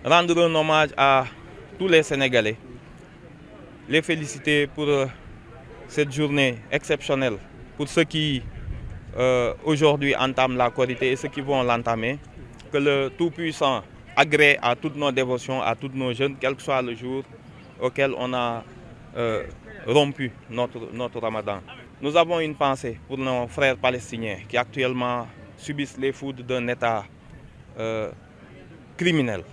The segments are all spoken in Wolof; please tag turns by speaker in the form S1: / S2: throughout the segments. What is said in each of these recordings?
S1: rendre un hommage à tous les Sénégalais, les féliciter pour cette journée exceptionnelle, pour ceux qui aujourd'hui entament la Korité et ceux qui vont l'entamer, que le Tout-Puissant agrée à toutes nos dévotions, à tous nos jeunes, quel que soit le jour auquel on a rompu notre Ramadan. Nous avons une pensée pour nos frères palestiniens qui actuellement subissent les foudres d'un État criminel,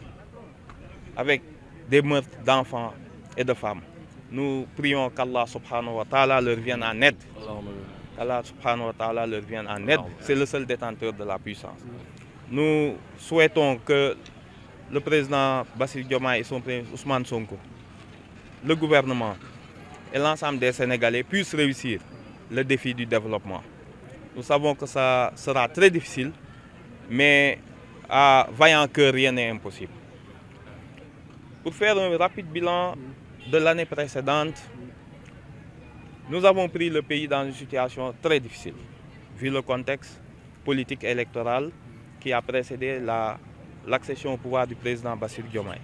S1: avec des meurtres d'enfants et de femmes. Nous prions qu'Allah subhanahu wa ta'ala leur vienne en aide. Qu'Allah subhanahu wa ta'ala leur vienne en aide. C'est le seul détenteur de la puissance. Nous souhaitons que le président Bassirou Diomaye et son président Ousmane Sonko, le gouvernement et l'ensemble des Sénégalais puissent réussir le défi du développement. Nous savons que ça sera très difficile, mais à vaillant cœur, rien n'est impossible. Pour faire un rapide bilan de l'année précédente, nous avons pris le pays dans une situation très difficile, vu le contexte politique et électoral qui a précédé l'accession au pouvoir du président Bassirou Diomaye.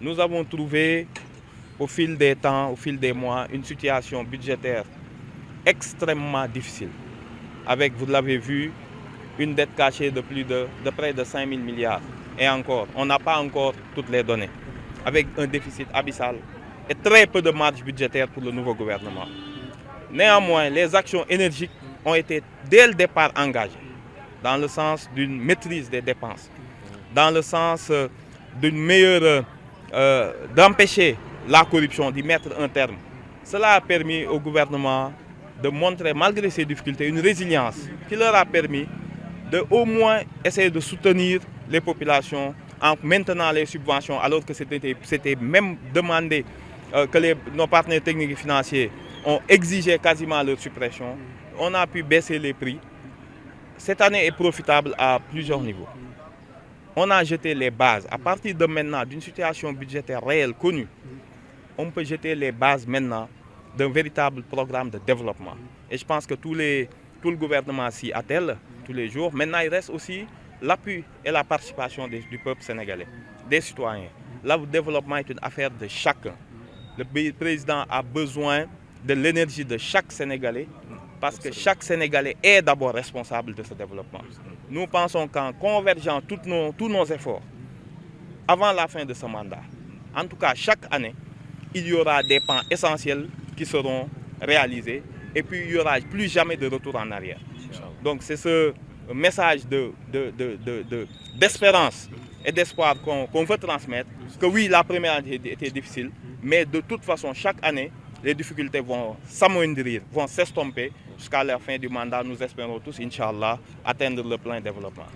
S1: Nous avons trouvé au fil des temps, au fil des mois, une situation budgétaire extrêmement difficile, avec, vous l'avez vu, une dette cachée de près de 5 000 milliards. Et encore, on n'a pas encore toutes les données, avec un déficit abyssal et très peu de marge budgétaire pour le nouveau gouvernement. Néanmoins, les actions énergiques ont été dès le départ engagées dans le sens d'une maîtrise des dépenses, dans le sens d'une meilleure, d'empêcher la corruption, d'y mettre un terme. Cela a permis au gouvernement de montrer, malgré ces difficultés, une résilience qui leur a permis de au moins essayer de soutenir les populations en maintenant les subventions, alors que c'était même demandé que nos partenaires techniques et financiers ont exigé quasiment leur suppression. On a pu baisser les prix. Cette année est profitable à plusieurs niveaux. On a jeté les bases. À partir de maintenant, d'une situation budgétaire réelle, connue, on peut jeter les bases maintenant d'un véritable programme de développement. Et je pense que tout le gouvernement s'y attelle tous les jours. Maintenant, il reste aussi l'appui et la participation du peuple sénégalais, des citoyens. Là, le développement est une affaire de chacun. Le président a besoin de l'énergie de chaque Sénégalais, parce que chaque Sénégalais est d'abord responsable de ce développement. Nous pensons qu'en convergeant tous nos efforts avant la fin de ce mandat, en tout cas chaque année, il y aura des pans essentiels qui seront réalisés et puis il n'y aura plus jamais de retour en arrière. Donc c'est ce message d'espérance et d'espoir qu'on veut transmettre, que oui, la première année était difficile, mais de toute façon, chaque année, les difficultés vont s'amoindrir, vont s'estomper jusqu'à la fin du mandat. Nous espérons tous, Inch'Allah, atteindre le plein développement.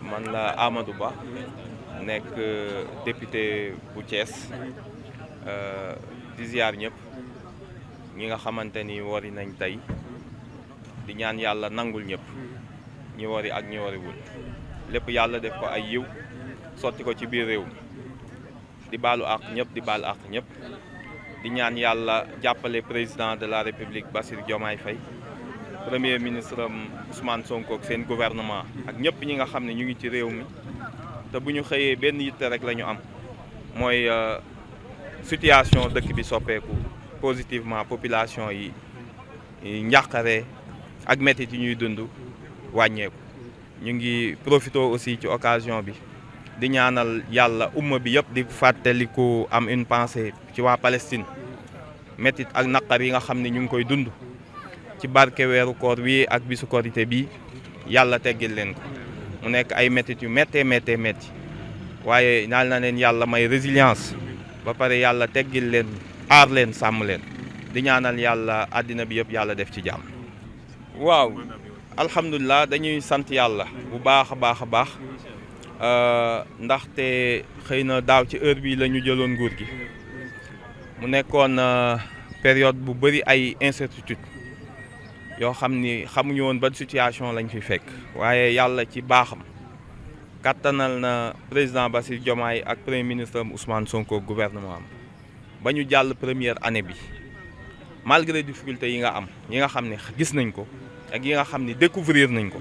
S1: Man la Amadou Ba, nek député bu Thiès, di ziar ñëpp ñi nga xamante ni wari nañ tey di ñaan yàlla nangul ñëpp ñi wari ak ñi wariwul lépp yàlla def ko ay yiw sotti ko ci biir réew mi di baalu ak ñëpp di baal ak ñëpp di ñaan yàlla jàppale président de la République Bassirou Diomaye Faye premier ministre Ousmane Sonko ak seen gouvernement ak ñëpp ñi nga xam ne ñu ngi ci réew mi te bu ñu xëyee benn yitte rek la ñu am mooy situation dëkk bi soppeeku positivement population yi njàqare ak métit yi ñuy dund wàññeeku. ñu ngi profité aussi ci occasion bi di ñaanal yàlla umma bi yëpp di fàttaliku am une pensée ci waa Palestine métit ak naqar yi nga xam ne ñu ngi koy dund ci barke weeru koor wi ak bisu korité bi yàlla teggil leen ko mu nekk ay métit yu méttee métti waaye ñaan na leen yàlla may résilience ba pare yàlla teggil leen aar leen sàmm leen di ñaanal yàlla àddina bi yëpp yàlla def ci jàmm. waaw alhamdulilah dañuy sant yàlla bu baax a baax ndaxte xëy na daaw ci heure bii la ñu jëloon nguur gi mu nekkoon période bu bëri ay incertitude yoo xam ni xamuñu woon ban situation lañ fi fekk waaye yàlla ci baaxam kattanal na président Bassirou Diomaye ak premier ministre Ousmane Sonko gouvernement am ba ñu jàll première année bi malgré difficulté yi nga am yi nga xam ne gis nañ ko ak yi nga xam ni découvrir nañ ko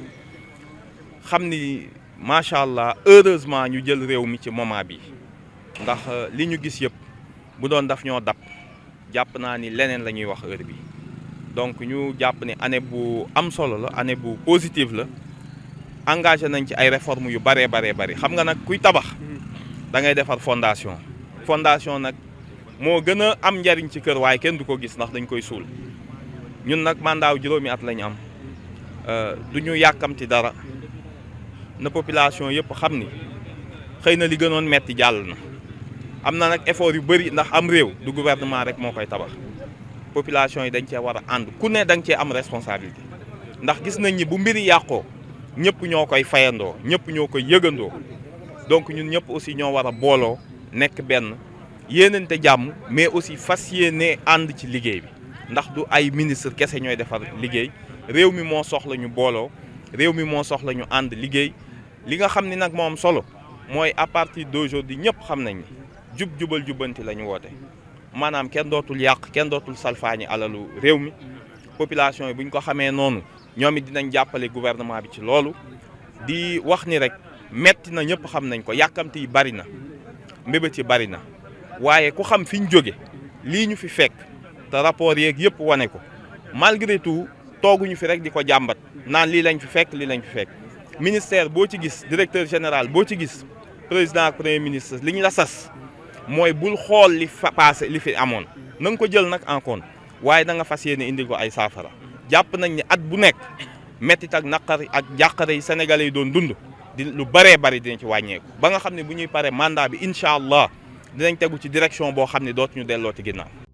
S1: xam ni macha allah heureusement ñu jël réew mi ci moment bi ndax li ñu gis yëpp bu doon daf ñoo dab jàpp naa ni leneen la ñuy wax heure bi donc ñu jàpp ni année bu am solo la année bu positive la engagé nañ ci ay réformes yu bëree bëri xam nga nag kuy tabax da ngay defar fondation nag moo gën a am njariñ ci kër waaye kenn du ko gis ndax dañ koy suul ñun nag mandaaw juróomi at lañu am du ñu yàkkamti dara na population yëpp xam ni xëy na li gënoon metti jàll na am na nag effort yu bëri ndax am réew du gouvernement rek moo koy tabax population yi dañ cee war a ànd ku ne da nga cee am responsabilité ndax gis nañ ni bu mbiri yàqoo ñëpp ñoo koy fayandoo ñëpp ñoo koy yëgandoo donc ñun ñëpp aussi ñoo war a booloo nekk benn yéenante jàmm mais aussi fas yéene ànd ci liggéey bi ndax du ay ministre kese ñooy defar liggéey réew mi moo soxla ñu booloo réew mi moo soxla ñu ànd liggéey li nga xam ni nag moo am solo mooy à partir d'aujourd'hui ñëpp xam nañ ni jubal jubbanti la ñu woote maanaam kenn dootul yàq kenn dootul salfaañi alalu réew mi population yi bu ñu ko xamee noonu ñoom it dinañ jàppale gouvernement bi ci loolu di wax ni rek metti na ñëpp xam nañ ko yàkkamti yi bari na mbébét yi bari na waaye ku xam fi ñu jóge lii ñu fi fekk te rapport yeeg yëpp wane ko malgré tout tooguñu fi rek di ko jàmbat naan lii lañ fi fekk lii lañ fi fekk ministère boo ci gis directeur général boo ci gis président ak premier ministre li ñu la sas mooy bul xool li fa passé li fi amoon na nga ko jël nag en compte waaye da nga fas yéene indil ko ay saafara jàpp nañ ni at bu nekk mettit ak naqari ak jàqare yi sénégalais yi doon dund di lu bëree bëri dina ci wàññeeku ba nga xam ne bu ñuy pare mandat bi incha allah dinañ tegu ci direction boo xam ne dootuñu delloo ci ginnaaw